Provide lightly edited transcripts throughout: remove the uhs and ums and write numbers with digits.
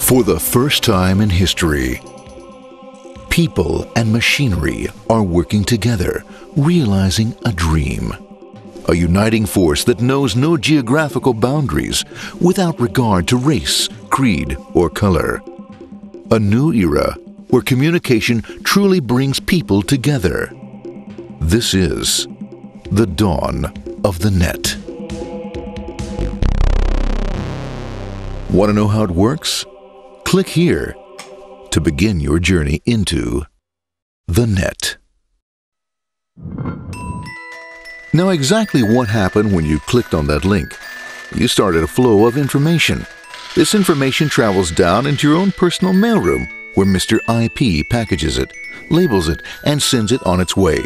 For the first time in history, people and machinery are working together, realizing a dream. A uniting force that knows no geographical boundaries without regard to race, creed, or color. A new era where communication truly brings people together. This is the dawn of the net. Want to know how it works? Click here to begin your journey into the net. Now, exactly what happened when you clicked on that link? You started a flow of information. This information travels down into your own personal mailroom, where Mr. IP packages it, labels it, and sends it on its way.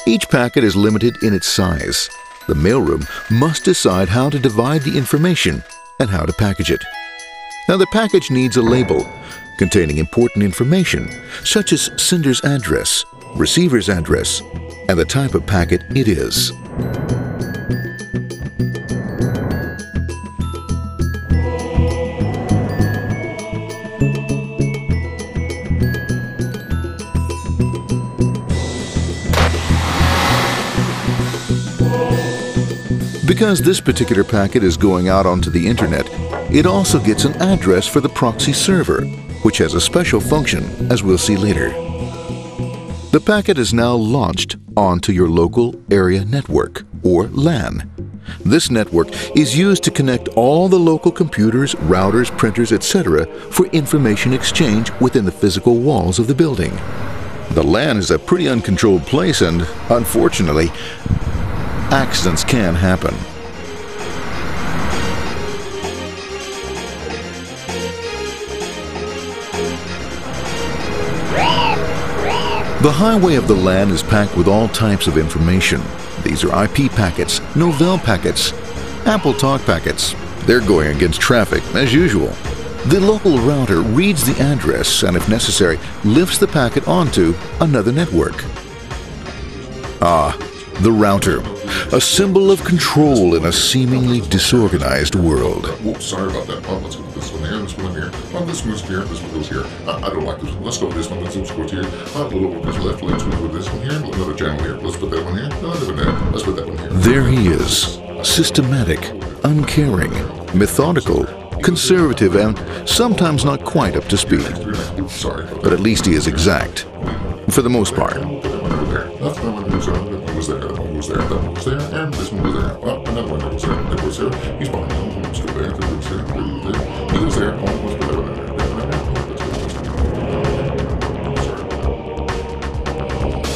Each packet is limited in its size. The mailroom must decide how to divide the information and how to package it. Now, the package needs a label containing important information such as sender's address, receiver's address, and the type of packet it is. Because this particular packet is going out onto the internet, it also gets an address for the proxy server, which has a special function, as we'll see later. The packet is now launched onto your local area network, or LAN. This network is used to connect all the local computers, routers, printers, etc. for information exchange within the physical walls of the building. The LAN is a pretty uncontrolled place and, unfortunately, accidents can happen. The highway of the LAN is packed with all types of information. These are IP packets, Novell packets, Apple Talk packets. They're going against traffic, as usual. The local router reads the address and, if necessary, lifts the packet onto another network. The router, a symbol of control in a seemingly disorganized world. Whoops, sorry about that. Let's go with this one here, this one here. This moves here, this one goes here. I don't like this one. Let's go with this one. Let's go here. A little bit left. Let's go with this one here. Another channel here. Let's put that one here. Another one there. Let's put that one here. There he is, systematic, uncaring, methodical, conservative, and sometimes not quite up to speed. Sorry. But at least he is exact, for the most part. That one was there, that one was there, that one was there, and this one was there. Another one was there, that was there. He's behind him, let's go there, that was there, he was there, let's put that one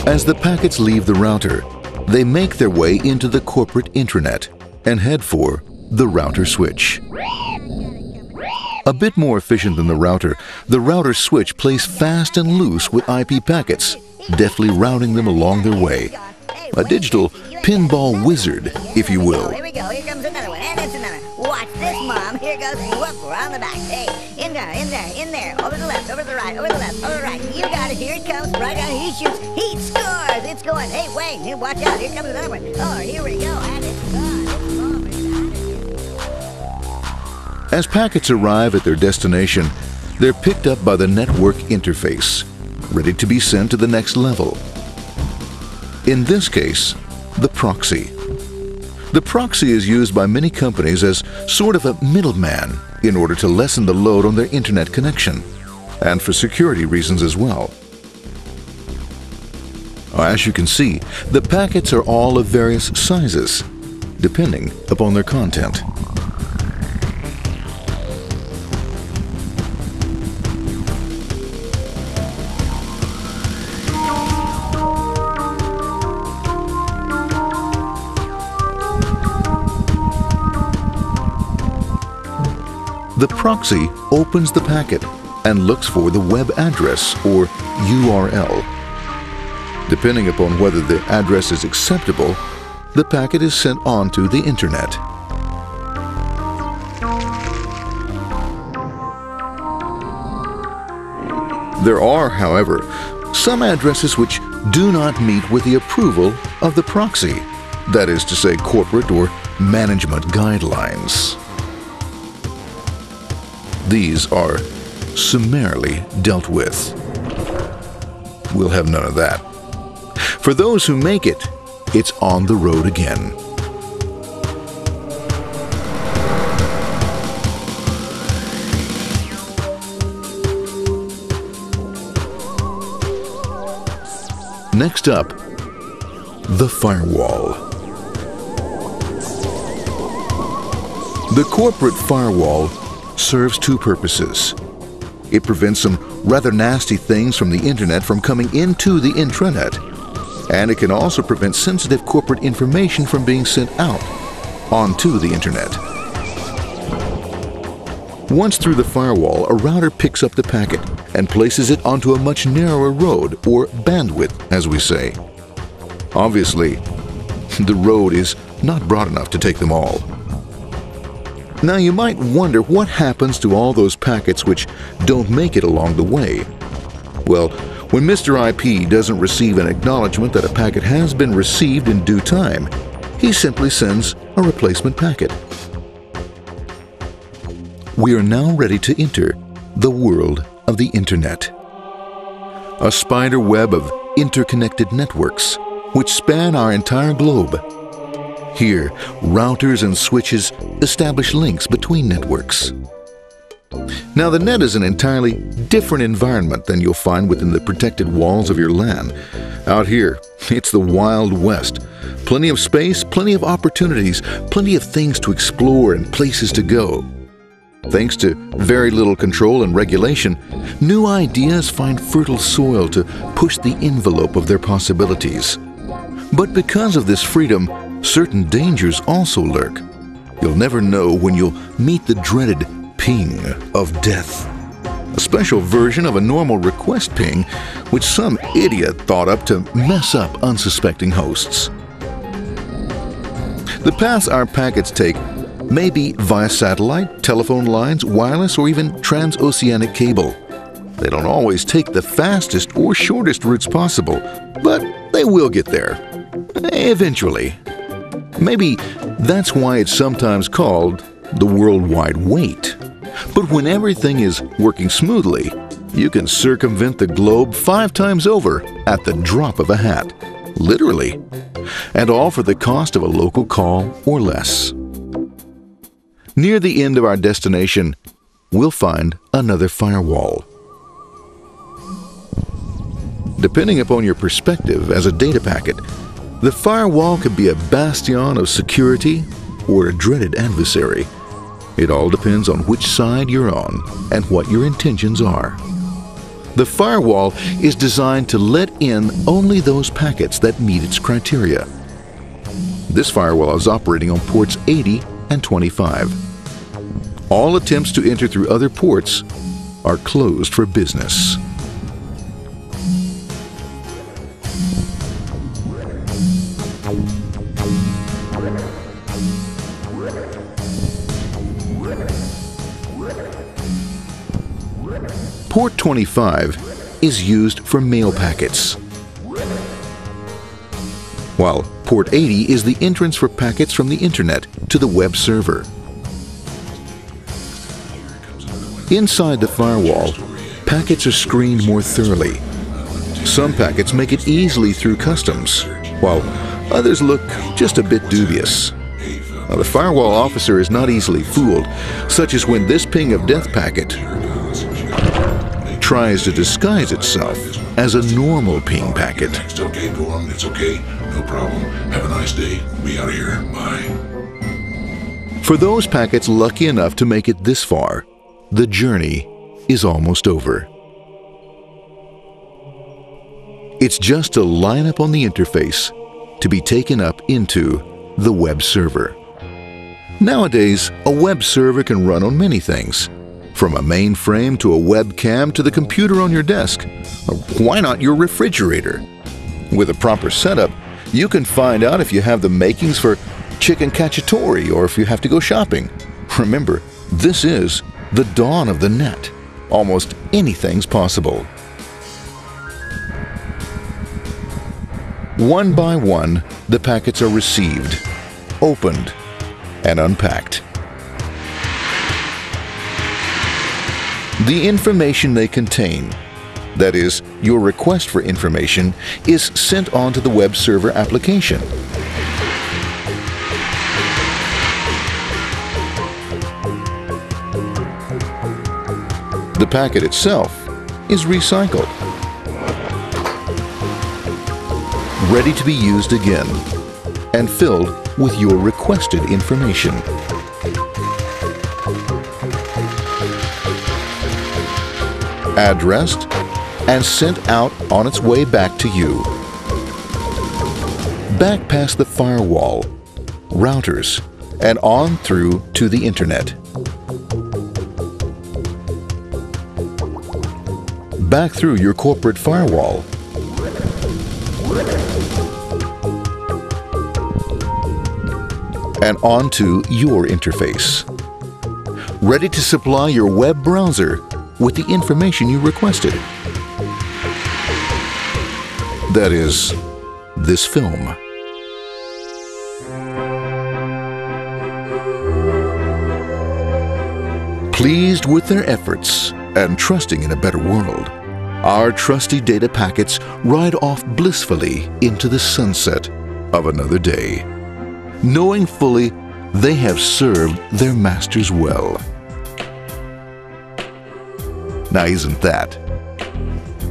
there. As the packets leave the router, they make their way into the corporate intranet and head for the router switch. A bit more efficient than the router switch plays fast and loose with IP packets, deftly routing them along their way. A digital pinball wizard, if you will. Here we go. Here comes another one. And it's another. Watch this, Mom. Here goes. Whoop. We're on the back. Hey, in there, in there, in there. Over the left, over the right, over the left, over the right. You got it. Here it comes. Right down. He shoots. He scores. It's going. Hey, wait. Hey, watch out. Here comes another one. Oh, here we go. And it's gone. It's gone. As packets arrive at their destination, they're picked up by the network interface, ready to be sent to the next level. In this case, the proxy. The proxy is used by many companies as sort of a middleman in order to lessen the load on their internet connection, and for security reasons as well. As you can see, the packets are all of various sizes, depending upon their content. The proxy opens the packet and looks for the web address, or URL. Depending upon whether the address is acceptable, the packet is sent on to the internet. There are, however, some addresses which do not meet with the approval of the proxy, that is to say, corporate or management guidelines. these are summarily dealt with. We'll have none of that. For those who make it, it's on the road again. Next up, the firewall. The corporate firewall serves two purposes. It prevents some rather nasty things from the internet from coming into the intranet, and it can also prevent sensitive corporate information from being sent out onto the internet. Once through the firewall, a router picks up the packet and places it onto a much narrower road, or bandwidth, as we say. Obviously, the road is not broad enough to take them all. Now you might wonder what happens to all those packets which don't make it along the way. Well, when Mr. IP doesn't receive an acknowledgement that a packet has been received in due time, he simply sends a replacement packet. We are now ready to enter the world of the Internet. A spider web of interconnected networks which span our entire globe. Here, routers and switches establish links between networks. Now, the net is an entirely different environment than you'll find within the protected walls of your LAN. Out here, it's the Wild West. Plenty of space, plenty of opportunities, plenty of things to explore and places to go. Thanks to very little control and regulation, new ideas find fertile soil to push the envelope of their possibilities. But because of this freedom, certain dangers also lurk. You'll never know when you'll meet the dreaded ping of death. A special version of a normal request ping, which some idiot thought up to mess up unsuspecting hosts. The paths our packets take may be via satellite, telephone lines, wireless, or even transoceanic cable. They don't always take the fastest or shortest routes possible, but they will get there. Eventually. Maybe that's why it's sometimes called the worldwide wait. But when everything is working smoothly, you can circumvent the globe 5 times over at the drop of a hat. Literally. And all for the cost of a local call or less. Near the end of our destination, we'll find another firewall. Depending upon your perspective as a data packet, the firewall could be a bastion of security or a dreaded adversary. It all depends on which side you're on and what your intentions are. The firewall is designed to let in only those packets that meet its criteria. This firewall is operating on ports 80 and 25. All attempts to enter through other ports are closed for business. Port 25 is used for mail packets, while Port 80 is the entrance for packets from the Internet to the web server. Inside the firewall, packets are screened more thoroughly. Some packets make it easily through customs, while others look just a bit dubious. Now, the firewall officer is not easily fooled, such as when this ping of death packet tries to disguise itself as a normal ping packet. It's okay, Gorm. It's okay. No problem. Have a nice day. Be out of here. Bye. For those packets lucky enough to make it this far, the journey is almost over. It's just a line up on the interface to be taken up into the web server. Nowadays, a web server can run on many things, from a mainframe to a webcam to the computer on your desk. Why not your refrigerator? With a proper setup, you can find out if you have the makings for chicken cacciatore or if you have to go shopping. Remember, this is the dawn of the net. Almost anything's possible. One by one, the packets are received, opened, and unpacked. The information they contain, that is, your request for information, is sent on to the web server application. The packet itself is recycled, ready to be used again, and filled with your requested information. Addressed and sent out on its way back to you. Back past the firewall, routers, and on through to the internet. Back through your corporate firewall. And onto your interface. Ready to supply your web browser with the information you requested. That is, this film. Pleased with their efforts and trusting in a better world, our trusty data packets ride off blissfully into the sunset of another day, knowing fully they have served their masters well. Now, isn't that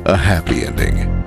a happy ending?